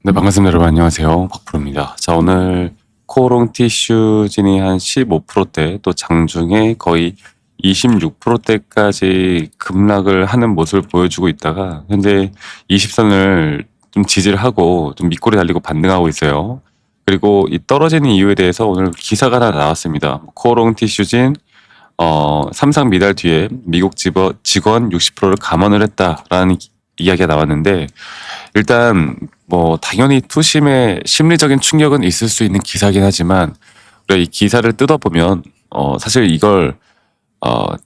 네, 반갑습니다. 여러분 안녕하세요. 박프로입니다. 자, 오늘 코오롱 티슈진이 한 15%대, 또 장중에 거의 26%대까지 급락을 하는 모습을 보여주고 있다가 현재 20선을 좀 지지를 하고 좀 밑꼬리 달리고 반등하고 있어요. 그리고 이 떨어지는 이유에 대해서 오늘 기사가 하나 나왔습니다. 코오롱 티슈진 삼상 미달 뒤에 미국 직원 60%를 감원을 했다라는 이야기가 나왔는데, 일단 뭐 당연히 투심의 심리적인 충격은 있을 수 있는 기사긴 하지만, 우리가 이 기사를 뜯어보면 사실 이걸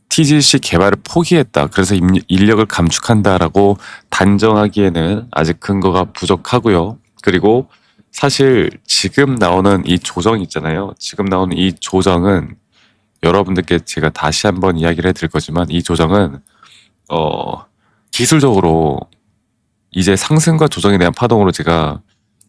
TGC 개발을 포기했다, 그래서 인력을 감축한다라고 단정하기에는 아직 근거가 부족하고요. 그리고 사실 지금 나오는 이 조정 있잖아요. 지금 나오는 이 조정은 여러분들께 제가 다시 한번 이야기를 해드릴 거지만, 이 조정은 기술적으로 이제 상승과 조정에 대한 파동으로 제가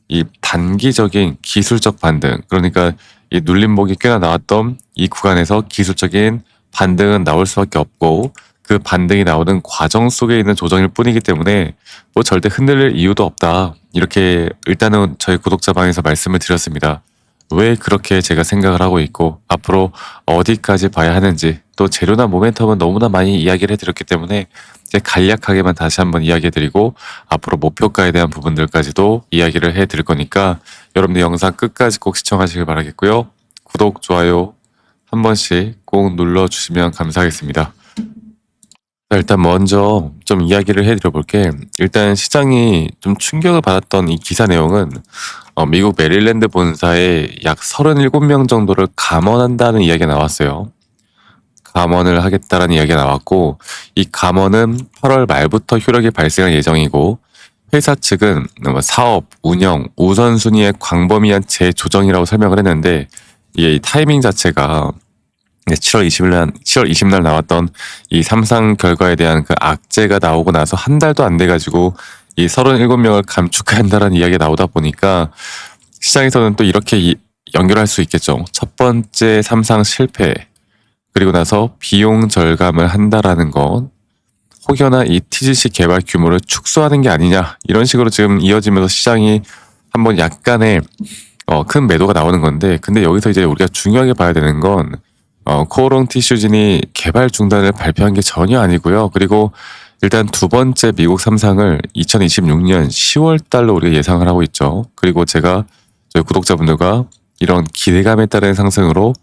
이 단기적인 기술적 반등, 그러니까 이 눌림목이 꽤나 나왔던 이 구간에서 기술적인 반등은 나올 수밖에 없고, 그 반등이 나오는 과정 속에 있는 조정일 뿐이기 때문에 뭐 절대 흔들릴 이유도 없다, 이렇게 일단은 저희 구독자 방에서 말씀을 드렸습니다. 왜 그렇게 제가 생각을 하고 있고 앞으로 어디까지 봐야 하는지, 또 재료나 모멘텀은 너무나 많이 이야기를 해드렸기 때문에 이제 간략하게만 다시 한번 이야기해드리고, 앞으로 목표가에 대한 부분들까지도 이야기를 해드릴 거니까 여러분들 영상 끝까지 꼭 시청하시길 바라겠고요. 구독, 좋아요 한 번씩 꼭 눌러주시면 감사하겠습니다. 자, 일단 먼저 좀 이야기를 해드려 볼게. 일단 시장이 좀 충격을 받았던 이 기사 내용은 미국 메릴랜드 본사에 약 37명 정도를 감원한다는 이야기가 나왔어요. 감원을 하겠다라는 이야기가 나왔고, 이 감원은 8월 말부터 효력이 발생할 예정이고, 회사 측은 사업, 운영, 우선순위의 광범위한 재조정이라고 설명을 했는데, 이 타이밍 자체가 7월 20일 날 나왔던 이 삼상 결과에 대한 그 악재가 나오고 나서 한 달도 안 돼가지고 이 37명을 감축한다라는 이야기가 나오다 보니까, 시장에서는 또 이렇게 연결할 수 있겠죠. 첫 번째 삼상 실패, 그리고 나서 비용 절감을 한다라는 건 혹여나 이 TGC 개발 규모를 축소하는 게 아니냐, 이런 식으로 지금 이어지면서 시장이 한번 약간의 큰 매도가 나오는 건데, 근데 여기서 이제 우리가 중요하게 봐야 되는 건 코오롱 티슈진이 개발 중단을 발표한 게 전혀 아니고요. 그리고 일단 두 번째 미국 삼상을 2026년 10월 달로 우리가 예상을 하고 있죠. 그리고 제가 저희 구독자분들과 이런 기대감에 따른 상승으로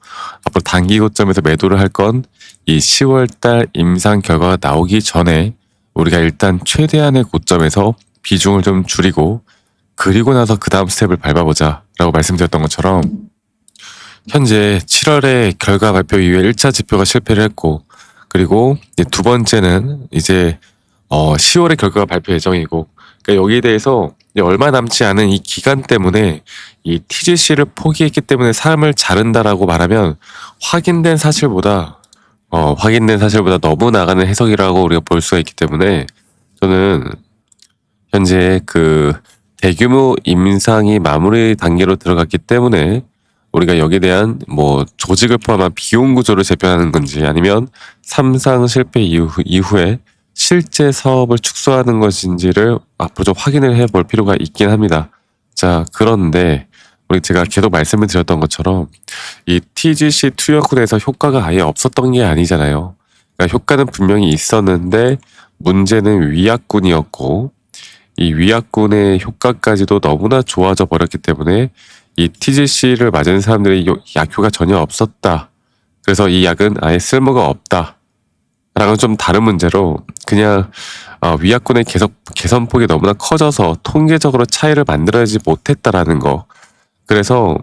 앞으로 단기 고점에서 매도를 할 건 이 10월 달 임상 결과가 나오기 전에 우리가 일단 최대한의 고점에서 비중을 좀 줄이고, 그리고 나서 그 다음 스텝을 밟아보자 라고 말씀드렸던 것처럼, 현재 7월에 결과 발표 이후에 1차 지표가 실패를 했고, 그리고 이제 두 번째는 이제 10월에 결과가 발표 예정이고, 그러니까 여기에 대해서 이제 얼마 남지 않은 이 기간 때문에 이 TGC를 포기했기 때문에 삶을 자른다라고 말하면 확인된 사실보다 너무 나가는 해석이라고 우리가 볼 수가 있기 때문에, 저는 현재 그 대규모 임상이 마무리 단계로 들어갔기 때문에 우리가 여기에 대한 뭐 조직을 포함한 비용 구조를 재편하는 건지, 아니면 삼상 실패 이후에 실제 사업을 축소하는 것인지를 앞으로 좀 확인을 해볼 필요가 있긴 합니다. 자, 그런데 제가 계속 말씀을 드렸던 것처럼 이 TGC 투여군에서 효과가 아예 없었던 게 아니잖아요. 그러니까 효과는 분명히 있었는데 문제는 위약군이었고, 이 위약군의 효과까지도 너무나 좋아져 버렸기 때문에 이 TGC를 맞은 사람들의 약효가 전혀 없었다, 그래서 이 약은 아예 쓸모가 없다 라는 좀 다른 문제로, 그냥 위약군의 개선폭이 너무나 커져서 통계적으로 차이를 만들어내지 못했다라는 거. 그래서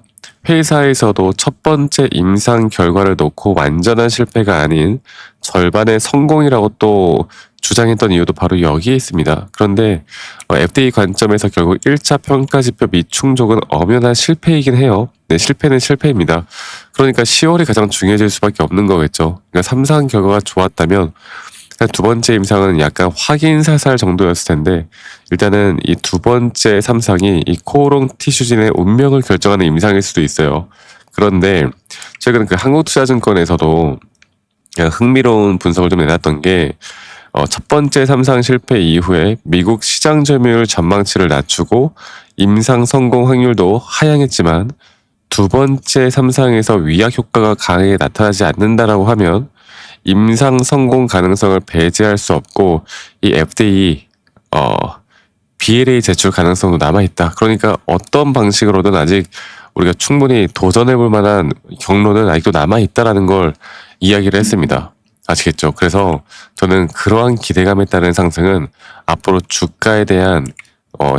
회사에서도 첫 번째 임상 결과를 놓고 완전한 실패가 아닌 절반의 성공이라고 또 주장했던 이유도 바로 여기에 있습니다. 그런데 FDA 관점에서 결국 1차 평가 지표 미충족은 엄연한 실패이긴 해요. 네, 실패는 실패입니다. 그러니까 10월이 가장 중요해질 수밖에 없는 거겠죠. 그러니까 삼상 결과가 좋았다면 두 번째 임상은 약간 확인 사살 정도였을 텐데, 일단은 이 두 번째 삼상이 이 코오롱 티슈진의 운명을 결정하는 임상일 수도 있어요. 그런데 최근 그 한국투자증권에서도 그냥 흥미로운 분석을 좀 내놨던 게, 첫 번째 3상 실패 이후에 미국 시장 점유율 전망치를 낮추고 임상 성공 확률도 하향했지만 두 번째 3상에서 위약 효과가 강하게 나타나지 않는다라고 하면 임상 성공 가능성을 배제할 수 없고 이 FDA BLA 제출 가능성도 남아있다. 그러니까 어떤 방식으로든 아직 우리가 충분히 도전해볼 만한 경로는 아직도 남아있다라는 걸 이야기를 했습니다. 아시겠죠? 그래서 저는 그러한 기대감에 따른 상승은 앞으로 주가에 대한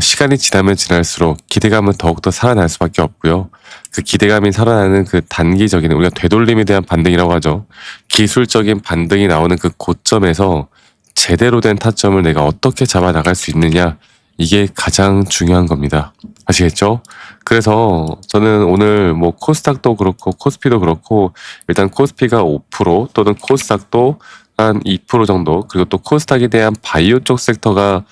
시간이 지나면 지날수록 기대감은 더욱더 살아날 수밖에 없고요. 그 기대감이 살아나는 그 단기적인 우리가 되돌림에 대한 반등이라고 하죠. 기술적인 반등이 나오는 그 고점에서 제대로 된 타점을 내가 어떻게 잡아 나갈 수 있느냐, 이게 가장 중요한 겁니다. 아시겠죠? 그래서 저는 오늘 뭐 코스닥도 그렇고 코스피도 그렇고 일단 코스피가 5% 또는 코스닥도 한 2% 정도, 그리고 또 코스닥에 대한 바이오 쪽 섹터가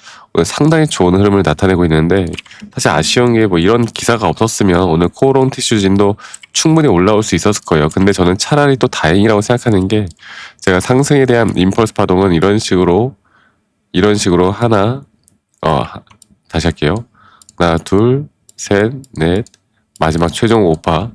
상당히 좋은 흐름을 나타내고 있는데, 사실 아쉬운 게 뭐 이런 기사가 없었으면 오늘 코오롱 티슈진도 충분히 올라올 수 있었을 거예요. 근데 저는 차라리 또 다행이라고 생각하는 게, 제가 상승에 대한 임펄스 파동은 이런 식으로 하나, 다시 할게요. 하나, 둘, 셋, 넷, 마지막 최종 5파.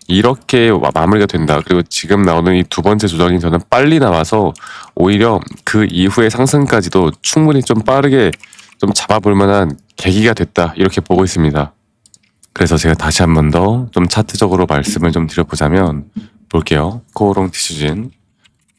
이렇게 마무리가 된다. 그리고 지금 나오는 이 두 번째 조정이 저는 빨리 나와서 오히려 그 이후의 상승까지도 충분히 좀 빠르게 좀 잡아볼 만한 계기가 됐다. 이렇게 보고 있습니다. 그래서 제가 다시 한 번 더 좀 차트적으로 말씀을 좀 드려보자면, 볼게요. 코오롱 티슈진.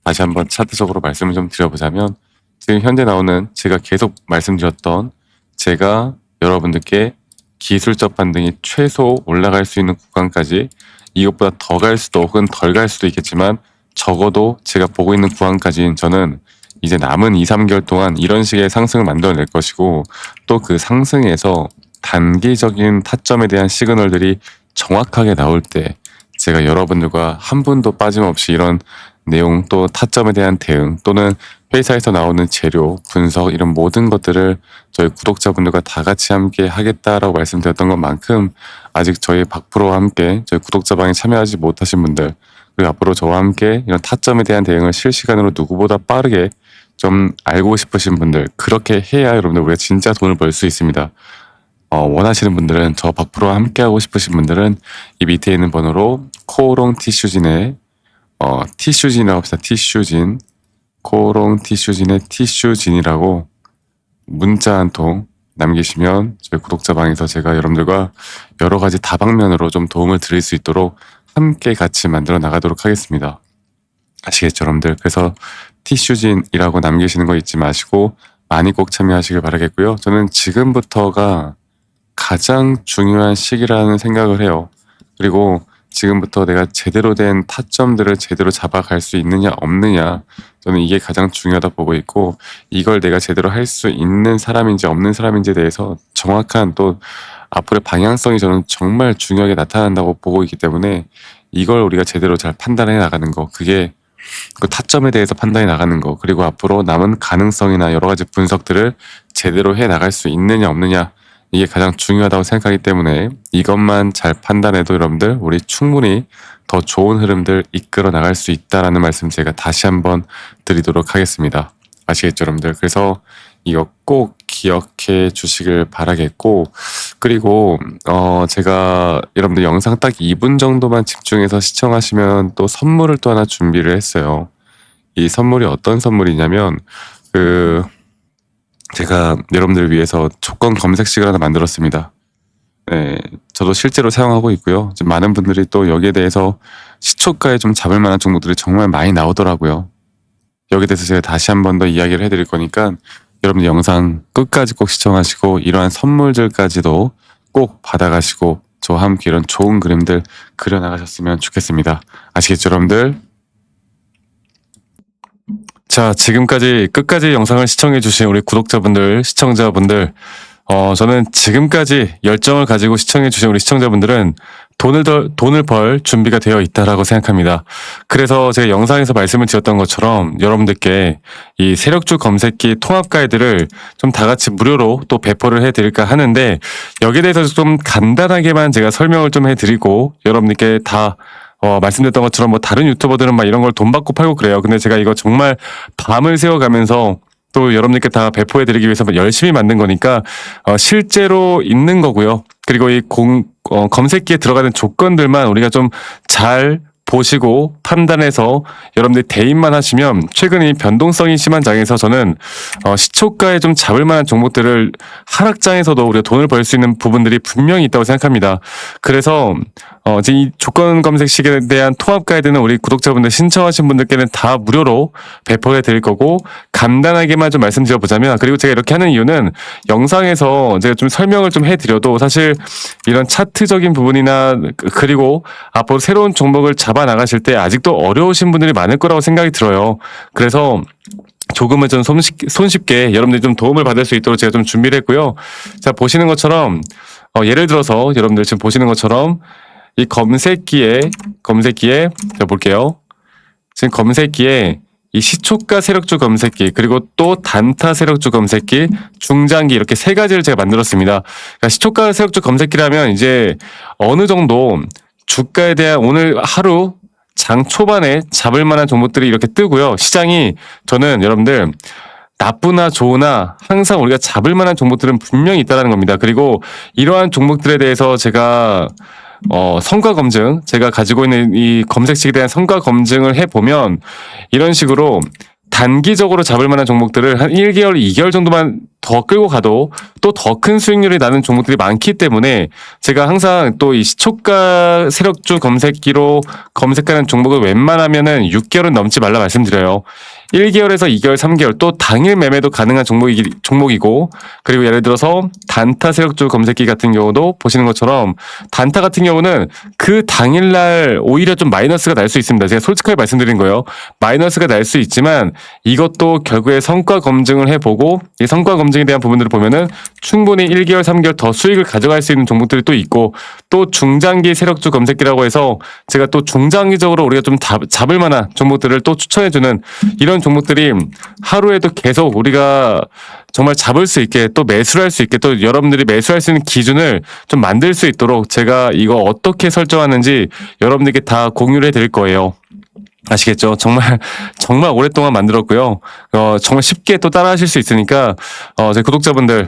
다시 한번 차트적으로 말씀을 좀 드려보자면, 지금 현재 나오는 제가 계속 말씀드렸던, 제가 여러분들께 기술적 반등이 최소 올라갈 수 있는 구간까지, 이것보다 더 갈 수도 혹은 덜 갈 수도 있겠지만 적어도 제가 보고 있는 구간까지는 저는 이제 남은 2, 3개월 동안 이런 식의 상승을 만들어낼 것이고, 또 그 상승에서 단기적인 타점에 대한 시그널들이 정확하게 나올 때 제가 여러분들과 한 분도 빠짐없이 이런 내용, 또 타점에 대한 대응, 또는 회사에서 나오는 재료, 분석, 이런 모든 것들을 저희 구독자분들과 다 같이 함께 하겠다라고 말씀드렸던 것만큼, 아직 저희 박프로와 함께 저희 구독자방에 참여하지 못하신 분들, 그리고 앞으로 저와 함께 이런 타점에 대한 대응을 실시간으로 누구보다 빠르게 좀 알고 싶으신 분들, 그렇게 해야 여러분들 우리가 진짜 돈을 벌 수 있습니다. 원하시는 분들은, 저 박프로와 함께 하고 싶으신 분들은 이 밑에 있는 번호로 코오롱 티슈진의 티슈진이라고 합시다. 티슈진. 코오롱 티슈진의 티슈진이라고 문자 한 통 남기시면 저희 구독자방에서 제가 여러분들과 여러 가지 다방면으로 좀 도움을 드릴 수 있도록 함께 같이 만들어 나가도록 하겠습니다. 아시겠죠, 여러분들? 그래서 티슈진이라고 남기시는 거 잊지 마시고 많이 꼭 참여하시길 바라겠고요. 저는 지금부터가 가장 중요한 시기라는 생각을 해요. 그리고 지금부터 내가 제대로 된 타점들을 제대로 잡아갈 수 있느냐 없느냐, 저는 이게 가장 중요하다 보고 있고, 이걸 내가 제대로 할 수 있는 사람인지 없는 사람인지에 대해서 정확한 또 앞으로의 방향성이 저는 정말 중요하게 나타난다고 보고 있기 때문에, 이걸 우리가 제대로 잘 판단해 나가는 거, 그게 그 타점에 대해서 판단해 나가는 거, 그리고 앞으로 남은 가능성이나 여러 가지 분석들을 제대로 해 나갈 수 있느냐 없느냐, 이게 가장 중요하다고 생각하기 때문에 이것만 잘 판단해도 여러분들 우리 충분히 더 좋은 흐름들 이끌어 나갈 수 있다라는 말씀 제가 다시 한번 드리도록 하겠습니다. 아시겠죠, 여러분들? 그래서 이거 꼭 기억해 주시길 바라겠고, 그리고 제가 여러분들 영상 딱 2분 정도만 집중해서 시청하시면 또 선물을 또 하나 준비를 했어요. 이 선물이 어떤 선물이냐면, 제가 여러분들을 위해서 조건 검색식을 하나 만들었습니다. 네, 저도 실제로 사용하고 있고요. 지금 많은 분들이 또 여기에 대해서 시초가에 좀 잡을 만한 종목들이 정말 많이 나오더라고요. 여기에 대해서 제가 다시 한 번 더 이야기를 해드릴 거니까 여러분들 영상 끝까지 꼭 시청하시고 이러한 선물들까지도 꼭 받아가시고 저와 함께 이런 좋은 그림들 그려나가셨으면 좋겠습니다. 아시겠죠, 여러분들? 자, 지금까지 끝까지 영상을 시청해주신 우리 구독자분들, 시청자분들, 저는 지금까지 열정을 가지고 시청해주신 우리 시청자분들은 돈을 벌 준비가 되어 있다라고 생각합니다. 그래서 제가 영상에서 말씀을 드렸던 것처럼 여러분들께 이 세력주 검색기 통합 가이드를 좀 다 같이 무료로 또 배포를 해드릴까 하는데, 여기에 대해서 좀 간단하게만 제가 설명을 좀 해드리고, 여러분들께 다 말씀드렸던 것처럼 뭐 다른 유튜버들은 막 이런 걸 돈 받고 팔고 그래요. 근데 제가 이거 정말 밤을 새워가면서 또 여러분들께 다 배포해드리기 위해서 열심히 만든 거니까 실제로 있는 거고요. 그리고 이 검색기에 들어가는 조건들만 우리가 좀 잘 보시고 판단해서 여러분들이 대입만 하시면 최근 이 변동성이 심한 장에서 저는 시초가에 좀 잡을 만한 종목들을 하락장에서도 우리가 돈을 벌 수 있는 부분들이 분명히 있다고 생각합니다. 그래서 이제 이 조건 검색식에 대한 통합 가이드는 우리 구독자분들 신청하신 분들께는 다 무료로 배포해 드릴 거고 간단하게만 좀 말씀드려 보자면, 그리고 제가 이렇게 하는 이유는 영상에서 제가 좀 설명을 좀 해드려도 사실 이런 차트적인 부분이나 그리고 앞으로 새로운 종목을 잡아 나가실 때 아직도 어려우신 분들이 많을 거라고 생각이 들어요. 그래서 조금은 좀 손쉽게 여러분들이 좀 도움을 받을 수 있도록 제가 좀 준비를 했고요. 자, 보시는 것처럼 예를 들어서 여러분들 지금 보시는 것처럼 이 검색기에 자 볼게요. 지금 검색기에 이 시초가 세력주 검색기, 그리고 또 단타 세력주 검색기, 중장기 이렇게 세 가지를 제가 만들었습니다. 그러니까 시초가 세력주 검색기라면 이제 어느 정도 주가에 대한 오늘 하루 장 초반에 잡을 만한 종목들이 이렇게 뜨고요. 시장이 저는 여러분들 나쁘나 좋으나 항상 우리가 잡을 만한 종목들은 분명히 있다는 겁니다. 그리고 이러한 종목들에 대해서 제가 성과 검증, 제가 가지고 있는 이 검색식에 대한 성과 검증을 해보면 이런 식으로 단기적으로 잡을 만한 종목들을 한 1개월, 2개월 정도만 더 끌고 가도 또 더 큰 수익률이 나는 종목들이 많기 때문에 제가 항상 또 이 시초가 세력주 검색기로 검색하는 종목을 웬만하면은 6개월은 넘지 말라 말씀드려요. 1개월에서 2개월, 3개월 또 당일 매매도 가능한 종목이고, 그리고 예를 들어서 단타 세력주 검색기 같은 경우도 보시는 것처럼 단타 같은 경우는 그 당일날 오히려 좀 마이너스가 날 수 있습니다. 제가 솔직하게 말씀드린 거예요. 마이너스가 날 수 있지만 이것도 결국에 성과 검증을 해보고 이 성과 검증에 대한 부분들을 보면은 충분히 1개월, 3개월 더 수익을 가져갈 수 있는 종목들이 또 있고, 또 중장기 세력주 검색기라고 해서 제가 또 중장기적으로 우리가 좀 잡을 만한 종목들을 또 추천해주는 이런 종목들이 하루에도 계속 우리가 정말 잡을 수 있게 또 매수를 할 수 있게 또 여러분들이 매수할 수 있는 기준을 좀 만들 수 있도록 제가 이거 어떻게 설정하는지 여러분들께 다 공유를 해드릴 거예요. 아시겠죠? 정말 오랫동안 만들었고요. 정말 쉽게 또 따라하실 수 있으니까, 제 구독자분들,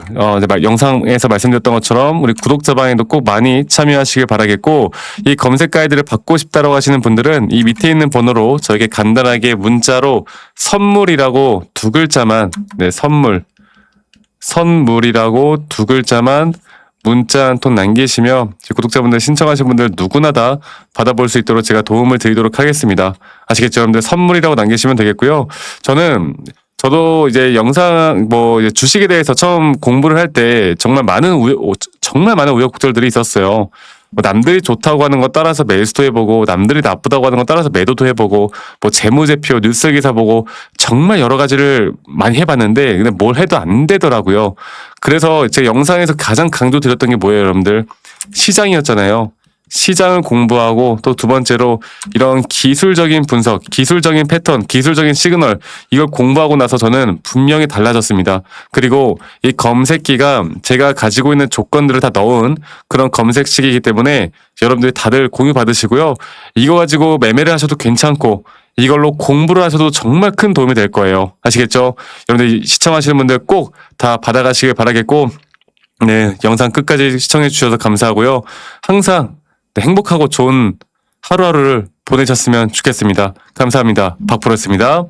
영상에서 말씀드렸던 것처럼 우리 구독자방에도 꼭 많이 참여하시길 바라겠고, 이 검색 가이드를 받고 싶다라고 하시는 분들은 이 밑에 있는 번호로 저에게 간단하게 문자로 선물이라고 두 글자만, 네, 선물이라고 두 글자만 문자 한 통 남기시면 제 구독자분들 신청하신 분들 누구나 다 받아볼 수 있도록 제가 도움을 드리도록 하겠습니다. 아시겠죠? 여러분들 선물이라고 남기시면 되겠고요. 저도 이제 영상 이제 주식에 대해서 처음 공부를 할 때 정말 많은 우여곡절들이 있었어요. 남들이 좋다고 하는 거 따라서 매수도 해보고, 남들이 나쁘다고 하는 거 따라서 매도도 해보고, 뉴스제표, 뉴스 기사 보고 정말 여러 가지를 많이 해봤는데 근데 뭘 해도 안 되더라고요. 그래서 제 영상에서 가장 강조드렸던 게 뭐예요, 여러분들? 시장이었잖아요. 시장을 공부하고 또 두 번째로 이런 기술적인 분석, 기술적인 패턴, 기술적인 시그널 이걸 공부하고 나서 저는 분명히 달라졌습니다. 그리고 이 검색기가 제가 가지고 있는 조건들을 다 넣은 그런 검색식이기 때문에 여러분들이 다들 공유 받으시고요. 이거 가지고 매매를 하셔도 괜찮고 이걸로 공부를 하셔도 정말 큰 도움이 될 거예요. 아시겠죠? 여러분들 시청하시는 분들 꼭 다 받아가시길 바라겠고, 네, 영상 끝까지 시청해 주셔서 감사하고요. 항상 행복하고 좋은 하루하루를 보내셨으면 좋겠습니다. 감사합니다. 박프로였습니다.